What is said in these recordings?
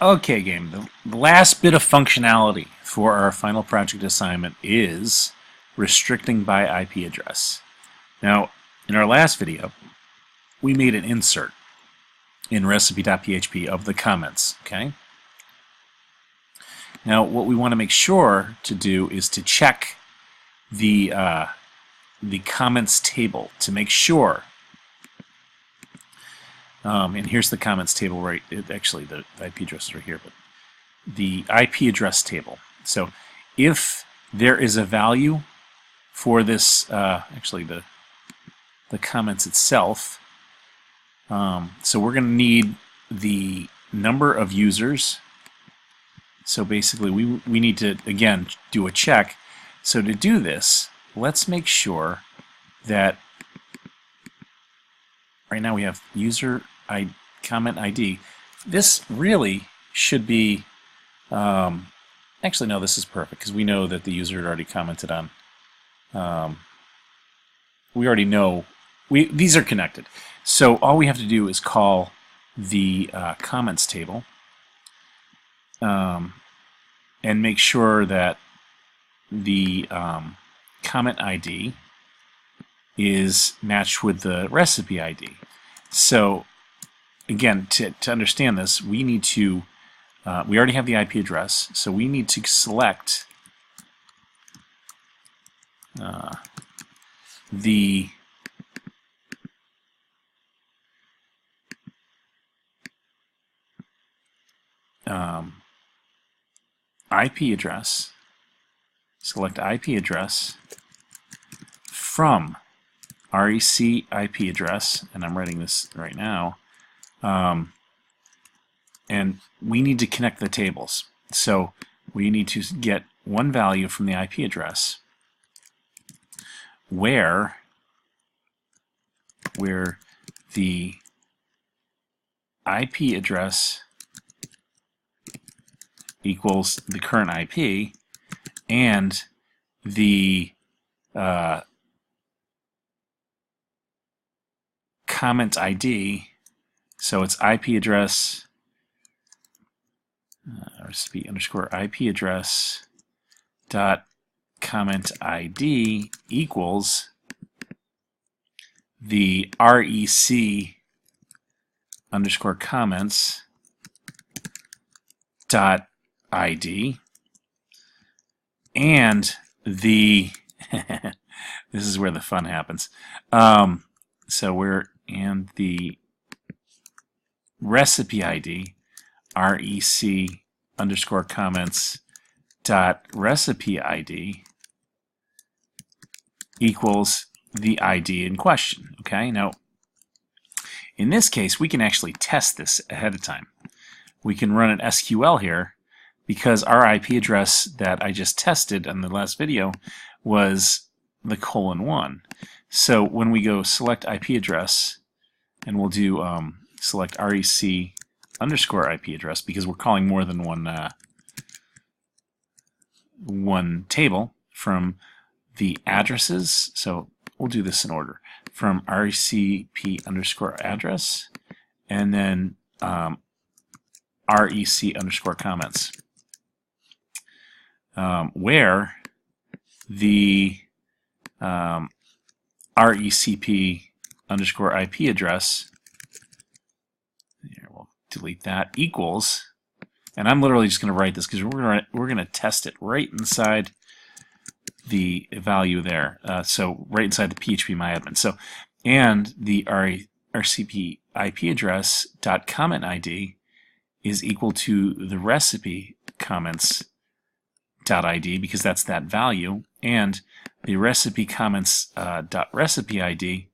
Okay, game. The last bit of functionality for our final project assignment is restricting by IP address. Now, in our last video, we made an insert in recipe.php of the comments, okay? Now, what we want to make sure to do is to check the comments table to make sure. And here's the comments table, right? Actually, the IP addresses are here, but the IP address table. So if there is a value for this, actually the comments itself, so we're going to need the number of users. So basically, we need to, again, do a check. So to do this, let's make sure that right now we have user comment ID. This really should be, actually no, this is perfect because we know that the user had already commented on. We already know, these are connected. So all we have to do is call the comments table and make sure that the comment ID is matched with the recipe ID. So again, to understand this, we need to, we already have the IP address, so we need to select the IP address, select IP address from REC IP address, and I'm writing this right now, and we need to connect the tables. So we need to get one value from the IP address where the IP address equals the current IP and the comment ID, so it's IP address recipe underscore IP address dot comment ID equals the REC underscore comments dot ID and the this is where the fun happens. So we're and the recipe ID REC underscore comments dot recipe ID equals the ID in question. Okay, now in this case we can actually test this ahead of time. We can run an SQL here because our IP address that I just tested in the last video was the :1. So when we go select IP address, and we'll do select REC underscore IP address because we're calling more than one table from the addresses. So we'll do this in order from RECP underscore address and then REC underscore comments, where the RECP underscore IP address, here we'll delete that, equals, and I'm literally just going to write this because we're going to test it right inside the value there. So right inside the phpMyAdmin. So and the RECP IP address dot comment ID is equal to the recipe comments dot ID because that's that value, and the recipe comments dot recipe ID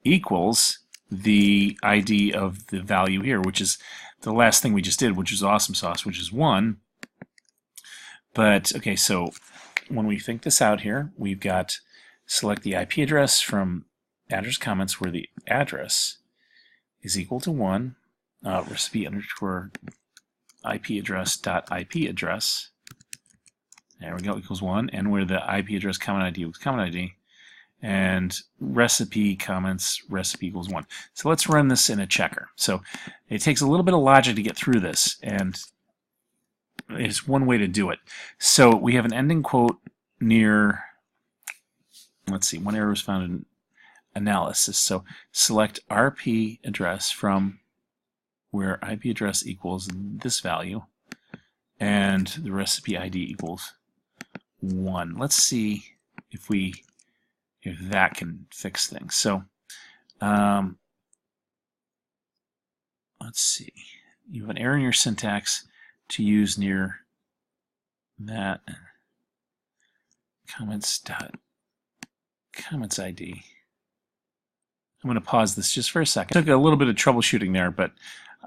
equals the ID of the value here, which is the last thing we just did, which is awesome sauce, which is 1. But okay, so when we think this out here, we've got select the IP address from address comments where the address is equal to 1, recipe underscore IP address dot IP address. There we go, equals 1, and where the IP address comment ID equals comment ID, and recipe comments recipe equals 1. So let's run this in a checker. So it takes a little bit of logic to get through this, and is one way to do it. So we have an ending quote near, let's see, one error was found in analysis. So select RP address from where IP address equals this value and the recipe ID equals 1. Let's see if that can fix things. So let's see. You have an error in your syntax to use near that comments ID. I'm going to pause this just for a second. Took a little bit of troubleshooting there, but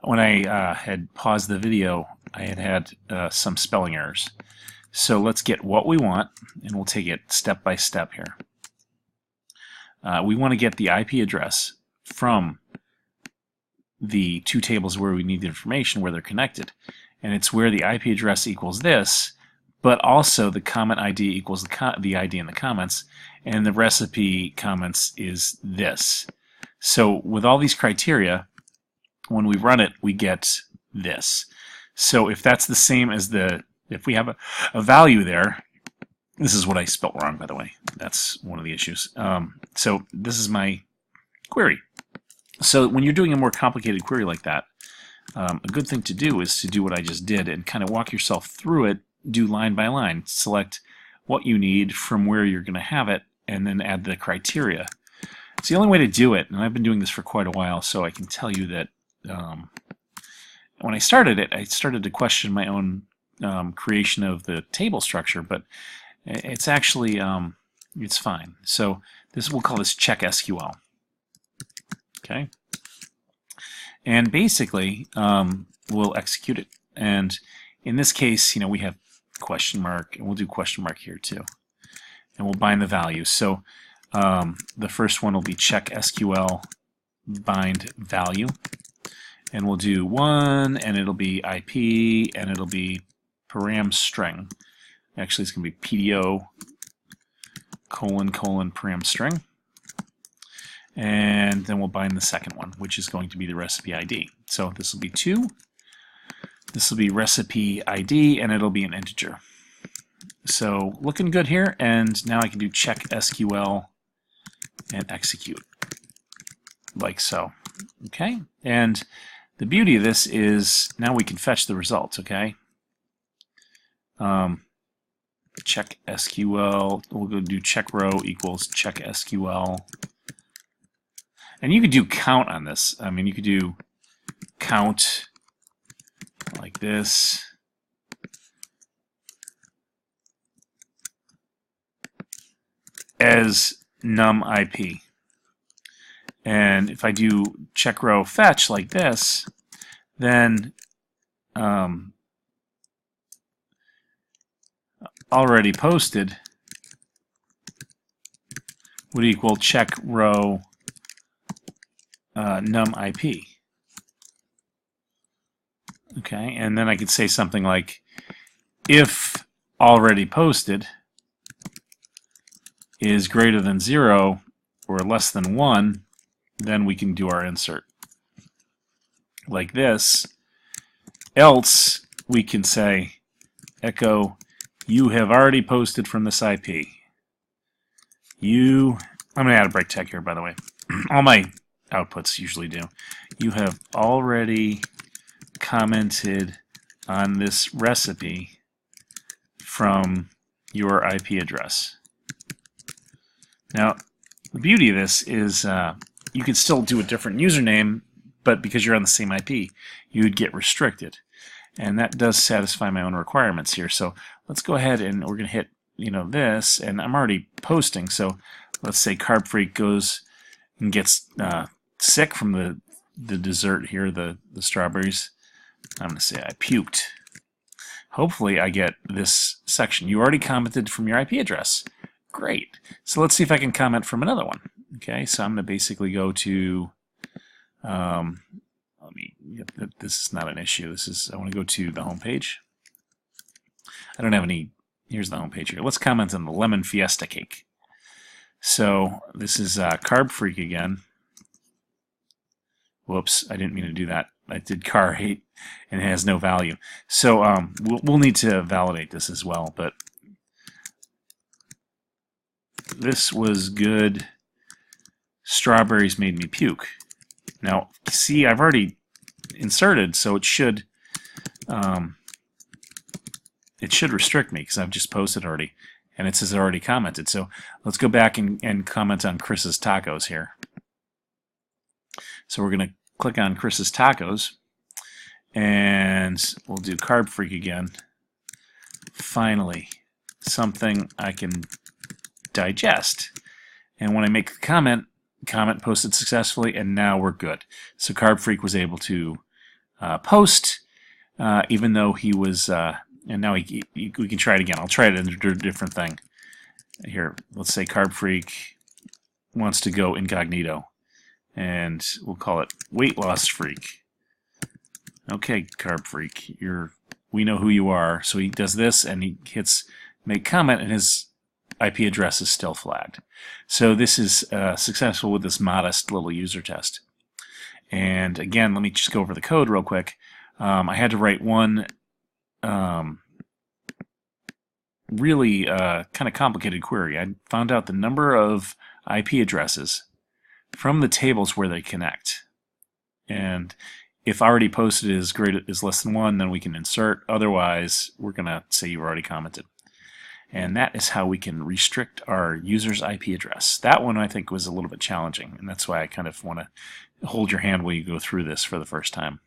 when I had paused the video, I had some spelling errors. So let's get what we want, and we'll take it step by step here. We want to get the IP address from the two tables where we need the information, where they're connected. And it's where the IP address equals this, but also the comment ID equals the ID in the comments, and the recipe comments is this. So with all these criteria, when we run it, we get this. So if that's the same as if we have a value there, this is what I spelt wrong, by the way. That's one of the issues. So this is my query. So when you're doing a more complicated query like that, a good thing to do is to do what I just did and kind of walk yourself through it, do line by line. Select what you need from where you're going to have it, and then add the criteria. It's the only way to do it, and I've been doing this for quite a while, so I can tell you that when I started it, I started to question my own creation of the table structure, but it's actually it's fine. So we'll call this check SQL. Okay, and basically we'll execute it. And in this case, we have question mark, and we'll do question mark here too, and we'll bind the values. So the first one will be check SQL bind value, and we'll do 1, and it'll be IP, and it'll be param string. Actually, it's going to be PDO : param string. And then we'll bind the second one, which is going to be the recipe ID. So this will be 2. This will be recipe ID, and it'll be an integer. So looking good here, and now I can do check SQL and execute, like so. Okay, and the beauty of this is now we can fetch the results. Okay, check SQL. We'll go do check row equals check SQL. And you could do count on this. I mean, you could do count like this. As num IP. And if I do check row fetch like this, then already posted would equal check row num IP. Okay, and then I could say something like, if already posted is greater than 0 or less than 1, then we can do our insert. Like this. Else, we can say, echo, you have already posted from this IP. I'm going to add a break tag here, by the way. All my outputs usually do. You have already commented on this recipe from your IP address. Now, the beauty of this is you could still do a different username, but because you're on the same IP, you would get restricted. And that does satisfy my own requirements here. So let's go ahead and we're going to hit this, and I'm already posting. So let's say Carb Freak goes and gets sick from the dessert here, the strawberries. I'm going to say I puked. Hopefully I get this section. You already commented from your IP address. Great. So let's see if I can comment from another one. Okay, so I'm going to basically go to, this is not an issue. I want to go to the home page. I don't have any, here's the home page here. Let's comment on the lemon fiesta cake. So this is Carb Freak again. Whoops, I didn't mean to do that. I did car 8 and it has no value. So we'll need to validate this as well. But this was good. Strawberries made me puke. Now, see, I've already inserted, so it should restrict me because I've just posted already, and it says already commented. So let's go back and comment on Chris's Tacos here. So we're going to click on Chris's Tacos, and we'll do Carb Freak again. Finally, something I can digest. And when I make the comment posted successfully, and now we're good. So Carb Freak was able to post, even though he was, and now we can try it again. I'll try it in a different thing. Here, let's say Carb Freak wants to go incognito, and we'll call it Weight Loss Freak. Okay, Carb Freak, we know who you are. So he does this, and he hits make comment, and his IP address is still flagged. So this is successful with this modest little user test. And again, let me just go over the code real quick. I had to write one really kind of complicated query. I found out the number of IP addresses from the tables where they connect. And if already posted is less than 1, then we can insert. Otherwise, we're going to say you already commented. And that is how we can restrict our user's IP address. That one I think was a little bit challenging, and that's why I kind of want to hold your hand while you go through this for the first time.